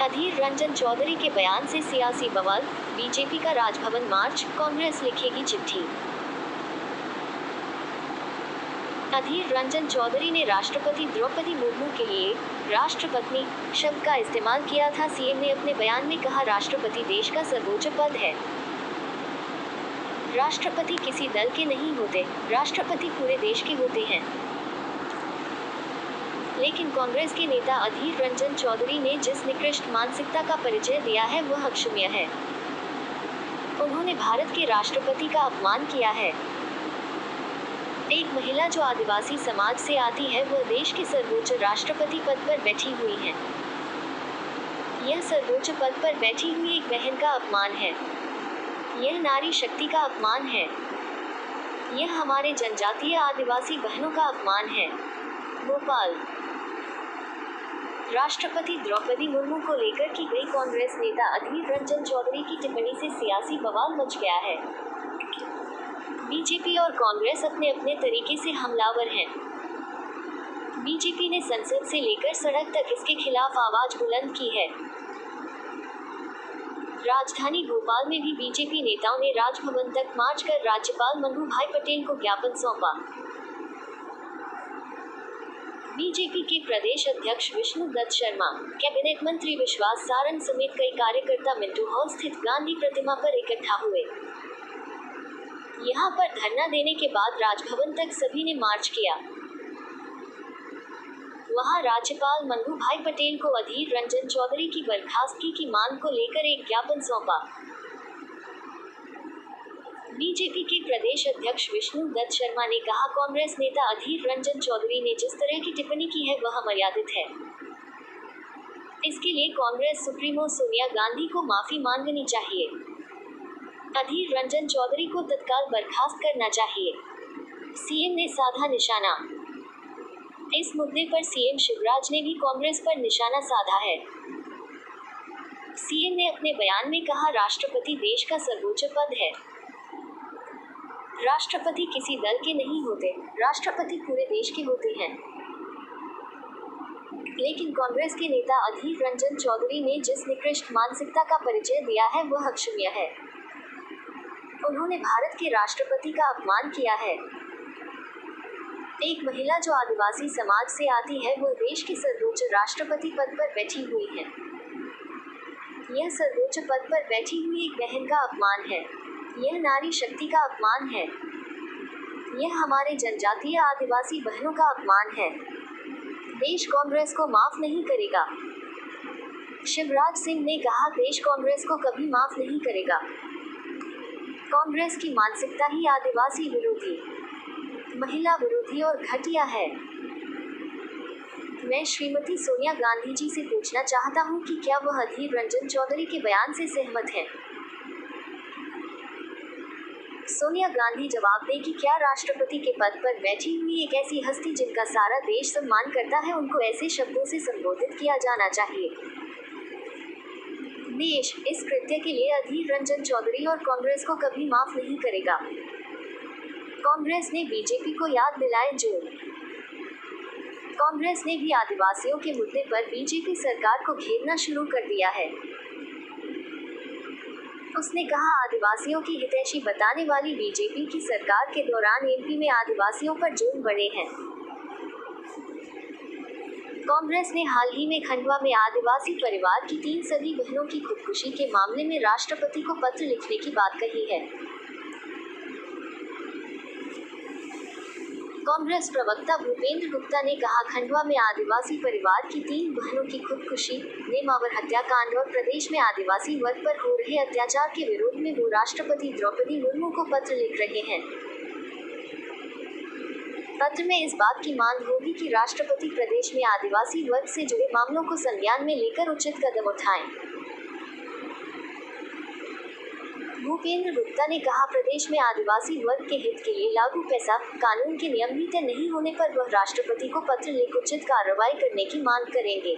अधीर रंजन चौधरी के बयान से सियासी बवाल, बीजेपी का राजभवन मार्च, कांग्रेस लिखेगी चिट्ठी। अधीर रंजन चौधरी ने राष्ट्रपति द्रौपदी मुर्मू के लिए राष्ट्रपत्नी शब्द का इस्तेमाल किया था। सीएम ने अपने बयान में कहा, राष्ट्रपति देश का सर्वोच्च पद है। राष्ट्रपति किसी दल के नहीं होते, राष्ट्रपति पूरे देश के होते हैं। लेकिन कांग्रेस के नेता अधीर रंजन चौधरी ने जिस निकृष्ट मानसिकता का परिचय दिया है वह अक्षम्य है। उन्होंने भारत के राष्ट्रपति का अपमान किया है। एक महिला जो आदिवासी समाज से आती है वह देश के सर्वोच्च राष्ट्रपति पद पर बैठी हुई है। यह सर्वोच्च पद पर बैठी हुई एक बहन का अपमान है। यह नारी शक्ति का अपमान है। यह हमारे जनजातीय आदिवासी बहनों का अपमान है। भोपाल। राष्ट्रपति द्रौपदी मुर्मू को लेकर की गई कांग्रेस नेता अधीर रंजन चौधरी की टिप्पणी से सियासी बवाल मच गया है। बीजेपी और कांग्रेस अपने अपने तरीके से हमलावर हैं। बीजेपी ने संसद से लेकर सड़क तक इसके खिलाफ आवाज बुलंद की है। राजधानी भोपाल में भी बीजेपी नेताओं ने राजभवन तक मार्च कर राज्यपाल मन्नू भाई पटेल को ज्ञापन सौंपा। बीजेपी के प्रदेश अध्यक्ष विष्णु दत्त शर्मा, कैबिनेट मंत्री विश्वास सारंग समेत कई कार्यकर्ता मिंटू हॉल स्थित गांधी प्रतिमा पर इकट्ठा हुए। यहां पर धरना देने के बाद राजभवन तक सभी ने मार्च किया। वहां राज्यपाल मन्नू भाई पटेल को अधीर रंजन चौधरी की बर्खास्तगी की मांग को लेकर एक ज्ञापन सौंपा। बीजेपी के प्रदेश अध्यक्ष विष्णु दत्त शर्मा ने कहा, कांग्रेस नेता अधीर रंजन चौधरी ने जिस तरह की टिप्पणी की है वह अमर्यादित है। इसके लिए कांग्रेस सुप्रीमो सोनिया गांधी को माफी मांगनी चाहिए। अधीर रंजन चौधरी को तत्काल बर्खास्त करना चाहिए। सीएम ने साधा निशाना। इस मुद्दे पर सीएम शिवराज ने भी कांग्रेस पर निशाना साधा है। सीएम ने अपने बयान में कहा, राष्ट्रपति देश का सर्वोच्च पद है। राष्ट्रपति किसी दल के नहीं होते, राष्ट्रपति पूरे देश के होते हैं। लेकिन कांग्रेस के नेता अधीर रंजन चौधरी ने जिस निकृष्ट मानसिकता का परिचय दिया है वह अक्षम्य है। उन्होंने भारत के राष्ट्रपति का अपमान किया है। एक महिला जो आदिवासी समाज से आती है वह देश के सर्वोच्च राष्ट्रपति पद पर बैठी हुई है। यह सर्वोच्च पद पर बैठी हुई एक बहन का अपमान है। यह नारी शक्ति का अपमान है। यह हमारे जनजातीय आदिवासी बहनों का अपमान है। देश कांग्रेस को माफ नहीं करेगा। शिवराज सिंह ने कहा, देश कांग्रेस को कभी माफ नहीं करेगा। कांग्रेस की मानसिकता ही आदिवासी विरोधी, महिला विरोधी और घटिया है। मैं श्रीमती सोनिया गांधी जी से पूछना चाहता हूं कि क्या वह अधीर रंजन चौधरी के बयान से सहमत हैं? सोनिया गांधी जवाब दें कि क्या राष्ट्रपति के पद पर बैठी हुई एक ऐसी हस्ती जिनका सारा देश सम्मान करता है, उनको ऐसे शब्दों से संबोधित किया जाना चाहिए? देश इस कृत्य के लिए अधीर रंजन चौधरी और कांग्रेस को कभी माफ नहीं करेगा। कांग्रेस ने बीजेपी को याद दिलाए जो कांग्रेस ने भी आदिवासियों के मुद्दे पर बीजेपी सरकार को घेरना शुरू कर दिया है। उसने कहा, आदिवासियों की हितैषी बताने वाली बीजेपी की सरकार के दौरान एमपी में आदिवासियों पर जुर्म बढ़े हैं। कांग्रेस ने हाल ही में खंडवा में आदिवासी परिवार की 3 सगी बहनों की खुदकुशी के मामले में राष्ट्रपति को पत्र लिखने की बात कही है। कांग्रेस प्रवक्ता भूपेंद्र गुप्ता ने कहा, खंडवा में आदिवासी परिवार की 3 बहनों की खुदकुशी, नेमावर हत्याकांड और प्रदेश में आदिवासी वर्ग पर हो रहे अत्याचार के विरोध में वो राष्ट्रपति द्रौपदी मुर्मू को पत्र लिख रहे हैं। पत्र में इस बात की मांग होगी कि राष्ट्रपति प्रदेश में आदिवासी वर्ग से जुड़े मामलों को संज्ञान में लेकर उचित कदम उठाएं। भूपेंद्र गुप्ता ने कहा, प्रदेश में आदिवासी वर्ग के हित के लिए लागू पैसा कानून के नियम भी तय नहीं होने पर वह राष्ट्रपति को पत्र लिख उचित कार्रवाई करने की मांग करेंगे।